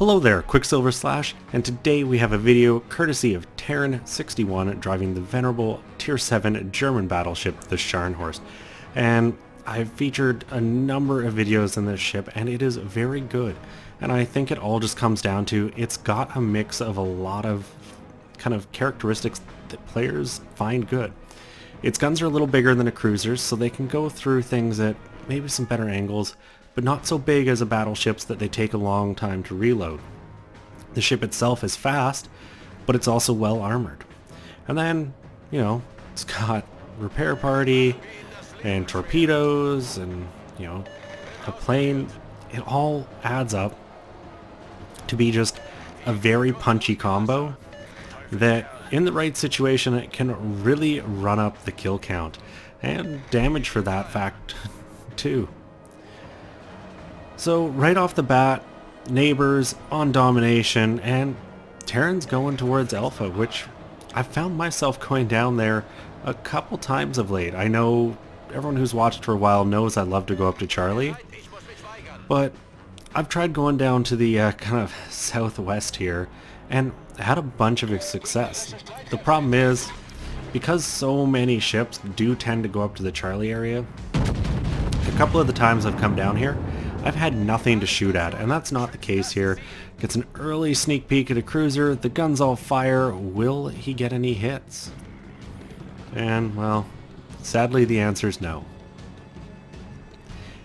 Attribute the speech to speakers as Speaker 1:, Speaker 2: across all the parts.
Speaker 1: Hello there, Qckslvrslash, and today we have a video courtesy of Terran61 driving the venerable Tier 7 German battleship, the Scharnhorst. And I've featured a number of videos on this ship, and it is very good. And I think it all just comes down to it's got a mix of a lot of kind of characteristics that players find good. Its guns are a little bigger than a cruiser's, so they can go through things at maybe some better angles, but not so big as a battleship's that they take a long time to reload. The ship itself is fast, but it's also well armored. And then, it's got repair party and torpedoes and, a plane. It all adds up to be just a very punchy combo that in the right situation it can really run up the kill count and damage for that fact too. So right off the bat, neighbors on domination, and Terran's going towards Alpha, which I've found myself going down there a couple times of late. I know everyone who's watched for a while knows I love to go up to Charlie, but I've tried going down to the kind of southwest here and had a bunch of success. The problem is, because so many ships do tend to go up to the Charlie area, a couple of the times I've come down here, I've had nothing to shoot at, and that's not the case here. Gets an early sneak peek at a cruiser, the guns all fire. Will he get any hits? And, well, sadly the answer is no.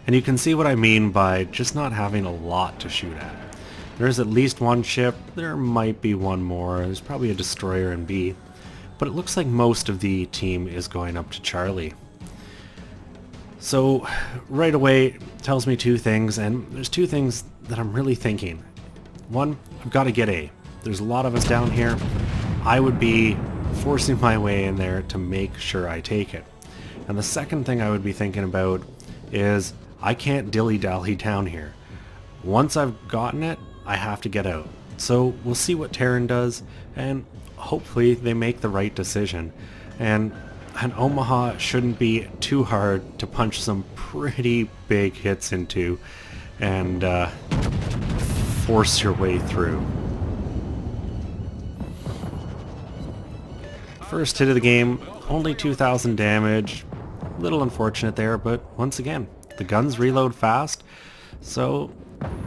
Speaker 1: And you can see what I mean by just not having a lot to shoot at. There's at least one ship, there might be one more, there's probably a destroyer in B, but it looks like most of the team is going up to Charlie. So right away it tells me two things, and there's two things that I'm really thinking. One, I've got to get A. There's a lot of us down here. I would be forcing my way in there to make sure I take it. And the second thing I would be thinking about is I can't dilly-dally down here. Once I've gotten it, I have to get out. So we'll see what Terran does, and hopefully they make the right decision. And an Omaha shouldn't be too hard to punch some pretty big hits into and force your way through. First hit of the game, only 2,000 damage. A little unfortunate there, but once again, the guns reload fast, so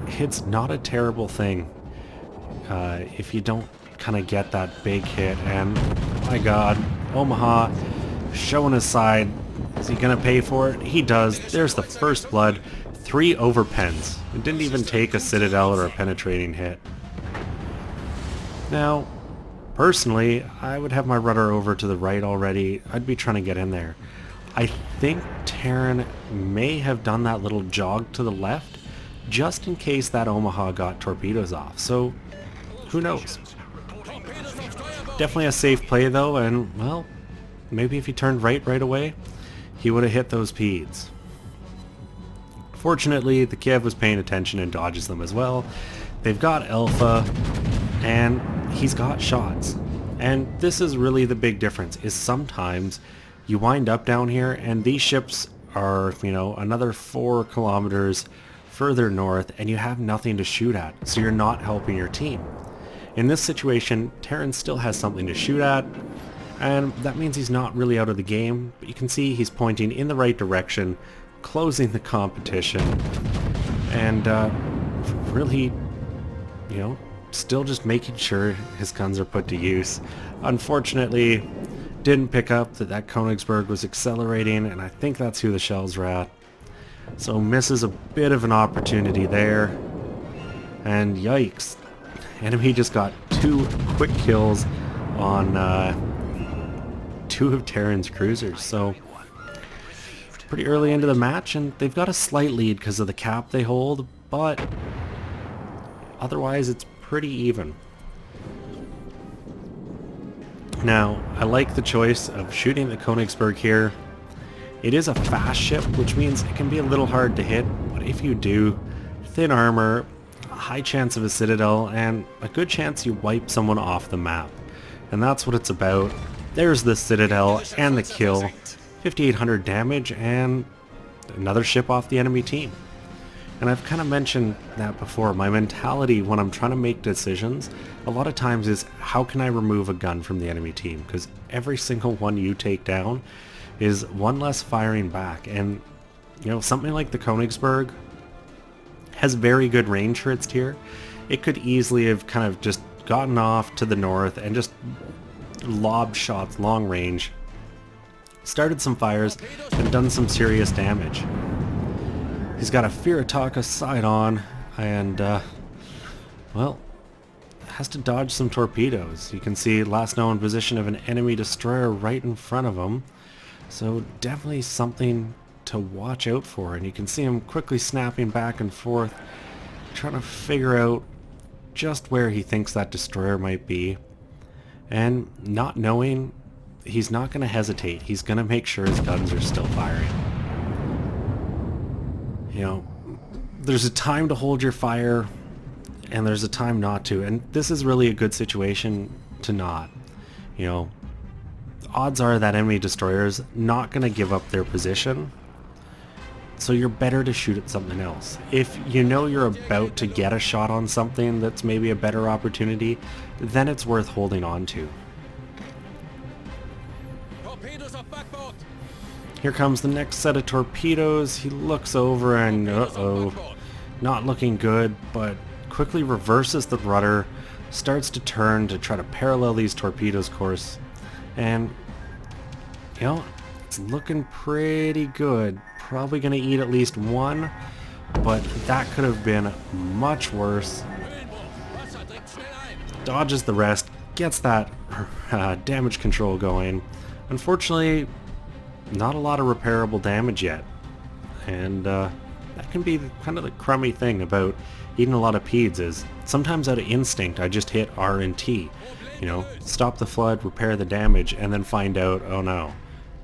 Speaker 1: it's not a terrible thing if you don't kind of get that big hit. And my god, Omaha showing his side. Is he gonna pay for it? He does. There's the first blood. 3 overpens. It didn't even take a citadel or a penetrating hit. Now, personally, I would have my rudder over to the right already. I'd be trying to get in there. I think Terran may have done that little jog to the left just in case that Omaha got torpedoes off. So, who knows? Definitely a safe play though, and well, maybe if he turned right away, he would have hit those Peds. Fortunately, the Kiev was paying attention and dodges them as well. They've got Alpha, and he's got shots. And this is really the big difference, is sometimes you wind up down here and these ships are, another 4 kilometers further north and you have nothing to shoot at, so you're not helping your team. In this situation, Terran still has something to shoot at, and that means he's not really out of the game, but you can see he's pointing in the right direction, closing the competition, and really, still just making sure his guns are put to use. Unfortunately, didn't pick up that Königsberg was accelerating, and I think that's who the shells were at. So misses a bit of an opportunity there, and yikes. Enemy just got 2 quick kills on 2 of Terran's cruisers, so pretty early into the match, and they've got a slight lead because of the cap they hold, but otherwise it's pretty even. Now, I like the choice of shooting the Königsberg here. It is a fast ship, which means it can be a little hard to hit, but if you do, thin armor, a high chance of a citadel, and a good chance you wipe someone off the map. And that's what it's about. There's the citadel and the kill. 5,800 damage and another ship off the enemy team. And I've kind of mentioned that before. My mentality when I'm trying to make decisions, a lot of times is how can I remove a gun from the enemy team? Because every single one you take down is one less firing back. And, you know, something like the Königsberg has very good range for its tier. It could easily have kind of just gotten off to the north and just lobbed shots long range, started some fires, and done some serious damage. He's got a Firataka sight on, and, well, has to dodge some torpedoes. You can see last known position of an enemy destroyer right in front of him, so definitely something to watch out for. And you can see him quickly snapping back and forth, trying to figure out just where he thinks that destroyer might be. And not knowing, he's not going to hesitate. He's going to make sure his guns are still firing. You know, there's a time to hold your fire, and there's a time not to, and this is really a good situation to not. You know, odds are that enemy destroyer's not going to give up their position, so you're better to shoot at something else. If you know you're about to get a shot on something that's maybe a better opportunity, then it's worth holding on to. Here comes the next set of torpedoes. He looks over and uh-oh, not looking good, but quickly reverses the rudder, starts to turn to try to parallel these torpedoes' course, and, you know, it's looking pretty good. Probably going to eat at least one, but that could have been much worse. Dodges the rest, gets that damage control going. Unfortunately, not a lot of repairable damage yet, and that can be kind of the crummy thing about eating a lot of peds is sometimes out of instinct I just hit R and T, you know, stop the flood, repair the damage, and then find out, oh no,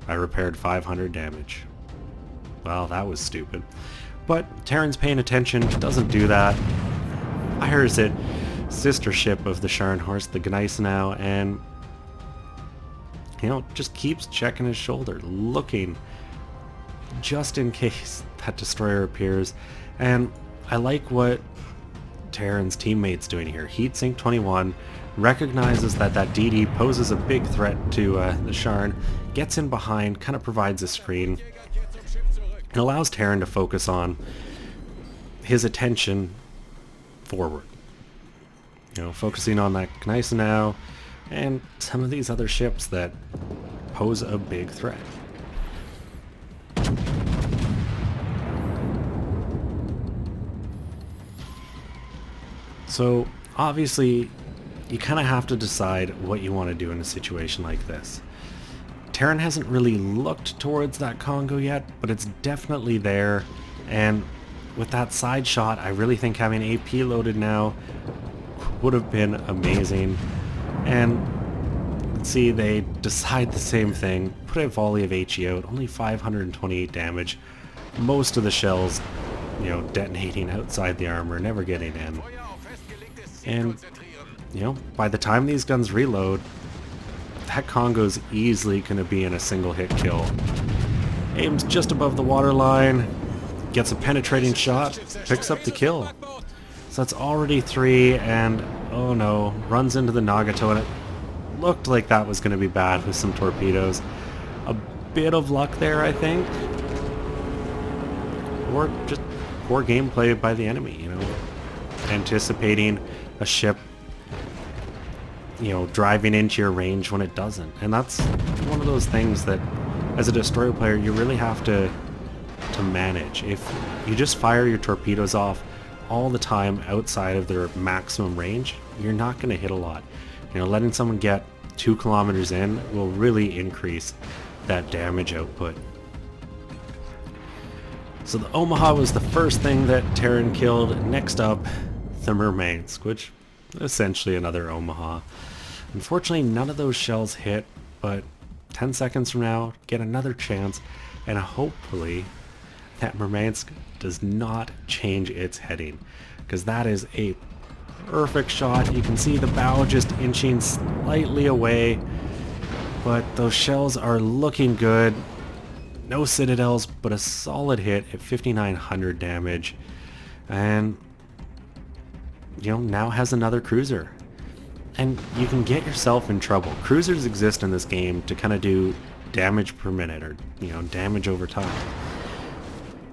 Speaker 1: I repaired 500 damage. Well, that was stupid. But Terran's paying attention, doesn't do that, fires it, sister ship of the Scharnhorst, the Gneisenau, and, you know, just keeps checking his shoulder, looking just in case that destroyer appears. And I like what Terran's teammate's doing here. Heatsink 21 recognizes that that DD poses a big threat to the Scharn, gets in behind, kind of provides a screen, and allows Terran to focus on his attention forward. You know, focusing on that Gneisenau and some of these other ships that pose a big threat. So obviously you kind of have to decide what you want to do in a situation like this. Terran hasn't really looked towards that Congo yet, but it's definitely there, and with that side shot I really think having AP loaded now would have been amazing. And let's see, they decide the same thing, put a volley of HE out, only 528 damage, most of the shells, you know, detonating outside the armor, never getting in. And, you know, by the time these guns reload, that Congo's easily going to be in a single hit kill. Aims just above the waterline, gets a penetrating shot, picks up the kill. So that's already 3, and oh no, runs into the Nagato, and it looked like that was going to be bad with some torpedoes. A bit of luck there, I think. Or just poor gameplay by the enemy, you know. Anticipating a ship, you know, driving into your range when it doesn't. And that's one of those things that, as a destroyer player, you really have to manage. If you just fire your torpedoes off all the time outside of their maximum range, you're not going to hit a lot. You know, letting someone get 2 kilometers in will really increase that damage output. So the Omaha was the first thing that Terran killed. Next up, the Murmansk, which essentially another Omaha. Unfortunately, none of those shells hit, but 10 seconds from now, get another chance, and hopefully that Murmansk does not change its heading, because that is a perfect shot. You can see the bow just inching slightly away, but those shells are looking good. No citadels, but a solid hit at 5,900 damage. and now has another cruiser. And you can get yourself in trouble. Cruisers exist in this game to kind of do damage per minute, or damage over time.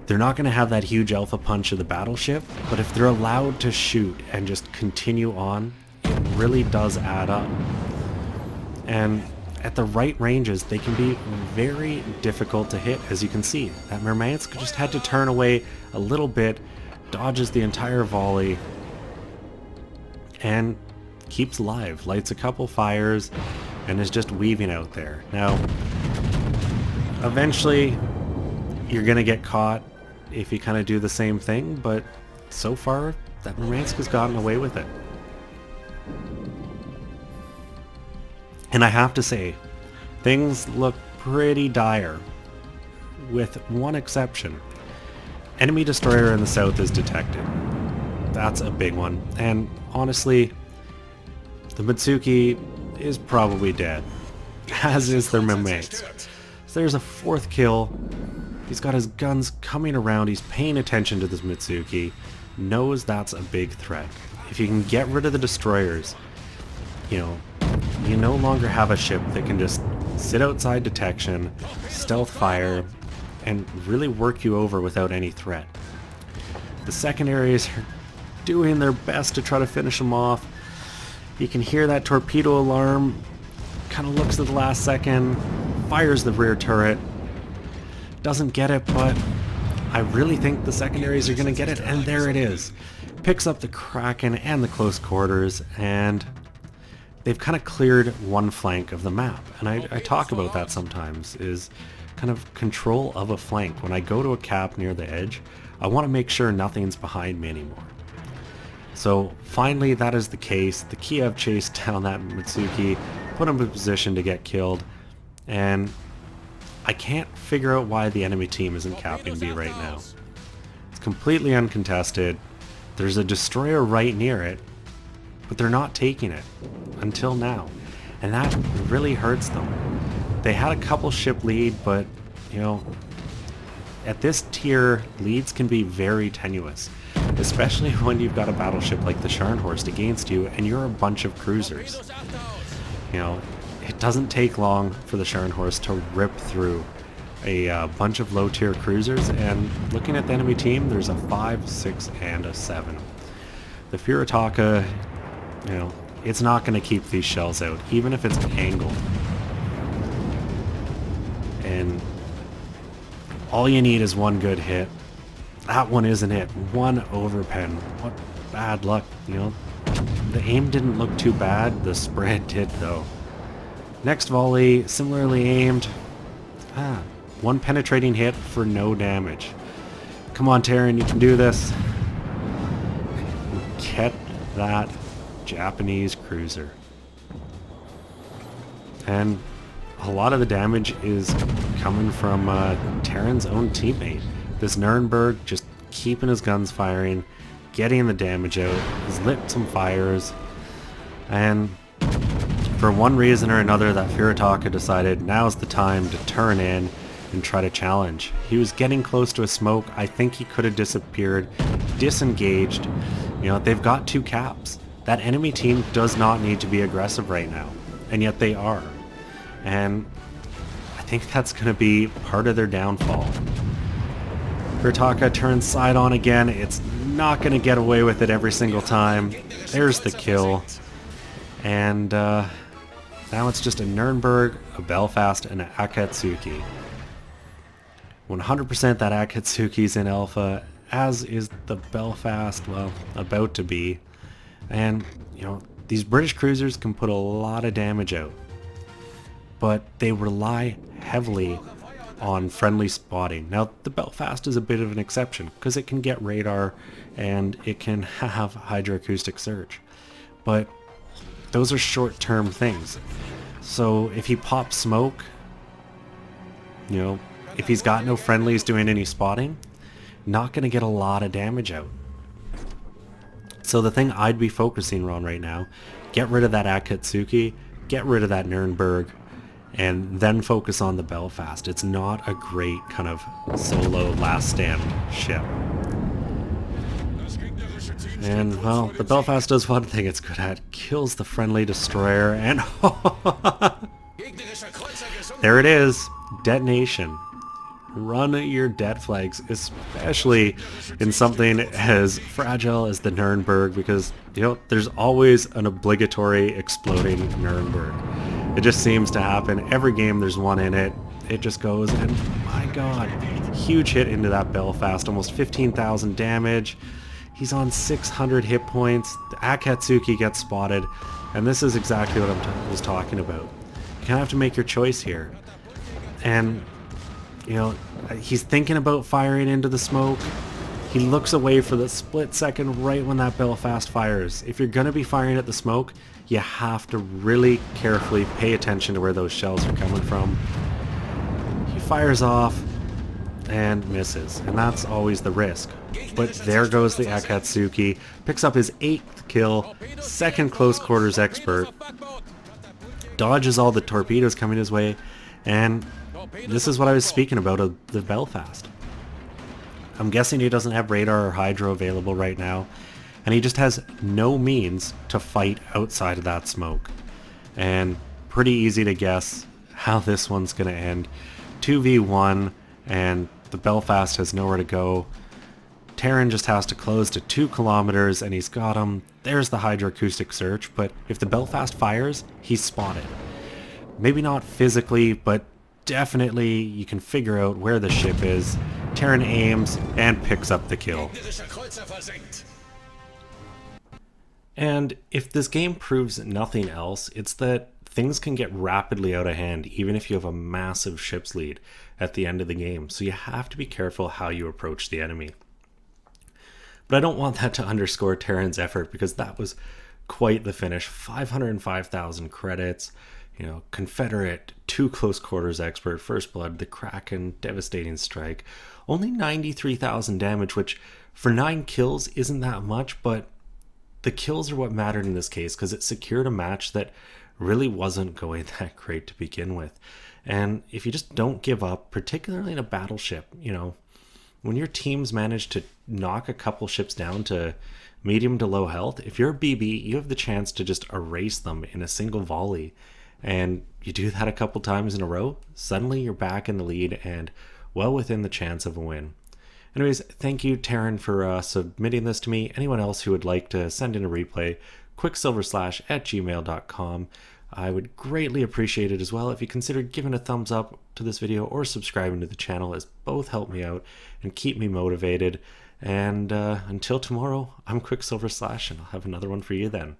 Speaker 1: They're not going to have that huge alpha punch of the battleship, but if they're allowed to shoot and just continue on, it really does add up. And at the right ranges, they can be very difficult to hit, as you can see. That Murmansk just had to turn away a little bit, dodges the entire volley, and keeps alive, lights a couple fires, and is just weaving out there. Now, eventually, you're going to get caught if you kind of do the same thing, but so far, that Murmansk has gotten away with it. And I have to say, things look pretty dire, with one exception. Enemy destroyer in the south is detected. That's a big one, and honestly, the Mitsuki is probably dead, as is their Murmansk. So there's a fourth kill. He's got his guns coming around, he's paying attention to this Mitsuki, knows that's a big threat. If you can get rid of the destroyers, you no longer have a ship that can just sit outside detection, stealth fire, and really work you over without any threat. The secondaries are doing their best to try to finish them off. You can hear that torpedo alarm, kind of looks at the last second, fires the rear turret, doesn't get it, but I really think the secondaries are going to get it, and there it is. Picks up the Kraken and the close quarters, and they've kind of cleared one flank of the map. And I talk about that sometimes, is kind of control of a flank. When I go to a cap near the edge, I want to make sure nothing's behind me anymore. So finally that is the case. The Kiev chased down that Mitsuki, put him in position to get killed, and I can't figure out why the enemy team isn't capping B right now. It's completely uncontested. There's a destroyer right near it, but they're not taking it until now, and that really hurts them. They had a couple ship lead, but at this tier, leads can be very tenuous, especially when you've got a battleship like the Scharnhorst against you and you're a bunch of cruisers. It doesn't take long for the Scharnhorst to rip through a bunch of low tier cruisers, and looking at the enemy team, there's a 5, 6, and a 7. The Furitaka, it's not going to keep these shells out, even if it's angled. And all you need is one good hit. That one isn't it. One overpen. What bad luck, The aim didn't look too bad, the spread did though. Next volley, similarly aimed. One penetrating hit for no damage. Come on, Terran, you can do this. Get that Japanese cruiser. And a lot of the damage is coming from Terran's own teammate. This Nuremberg just keeping his guns firing, getting the damage out, has lit some fires, and for one reason or another that Furitaka decided now's the time to turn in and try to challenge. He was getting close to a smoke. I think he could have disappeared, disengaged. They've got 2 caps. That enemy team does not need to be aggressive right now, and yet they are. And I think that's going to be part of their downfall. Furitaka turns side on again. It's not going to get away with it every single time. There's the kill. And now it's just a Nuremberg, a Belfast, and an Akatsuki. 100% that Akatsuki's in alpha, as is the Belfast, well, about to be. And, these British cruisers can put a lot of damage out, but they rely heavily on friendly spotting. Now, the Belfast is a bit of an exception, because it can get radar, and it can have hydroacoustic search. But those are short-term things. So if he pops smoke, if he's got no friendlies doing any spotting, not going to get a lot of damage out. So the thing I'd be focusing on right now, get rid of that Akatsuki, get rid of that Nuremberg, and then focus on the Belfast. It's not a great kind of solo last stand ship. And, well, the Belfast does one thing it's good at. Kills the friendly destroyer, and there it is. Detonation. Run your det flags, especially in something as fragile as the Nuremberg, because, you know, there's always an obligatory exploding Nuremberg. It just seems to happen. Every game there's one in it. It just goes, and my god, huge hit into that Belfast, almost 15,000 damage. He's on 600 hit points. The Akatsuki gets spotted, and this is exactly what I was talking about. You kind of have to make your choice here. And, you know, he's thinking about firing into the smoke. He looks away for the split second right when that Belfast fires. If you're going to be firing at the smoke, you have to really carefully pay attention to where those shells are coming from. He fires off and misses, and that's always the risk. But there goes the Akatsuki, picks up his 8th kill, 2nd close quarters expert, dodges all the torpedoes coming his way, and this is what I was speaking about of the Belfast. I'm guessing he doesn't have radar or hydro available right now, and he just has no means to fight outside of that smoke. And pretty easy to guess how this one's going to end. 2v1, and the Belfast has nowhere to go. Terran just has to close to 2 kilometers, and he's got him. There's the hydroacoustic search, but if the Belfast fires, he's spotted. Maybe not physically, but definitely you can figure out where the ship is. Terran aims and picks up the kill. And if this game proves nothing else, it's that things can get rapidly out of hand even if you have a massive ship's lead at the end of the game. So you have to be careful how you approach the enemy. But I don't want that to underscore Terran's effort, because that was quite the finish. 505,000 credits, you know, Confederate, 2 close quarters expert, First Blood, the Kraken, devastating strike. Only 93,000 damage, which for 9 kills isn't that much, but the kills are what mattered in this case, because it secured a match that really wasn't going that great to begin with. And if you just don't give up, particularly in a battleship, you know, when your teams manage to knock a couple ships down to medium to low health, if you're a BB, you have the chance to just erase them in a single volley. And you do that a couple times in a row, suddenly you're back in the lead and well within the chance of a win. Anyways, thank you, Terran, for submitting this to me. Anyone else who would like to send in a replay, Qckslvrslash@gmail.com. I would greatly appreciate it as well if you considered giving a thumbs up to this video or subscribing to the channel, as both help me out and keep me motivated. And until tomorrow, I'm Qckslvrslash, and I'll have another one for you then.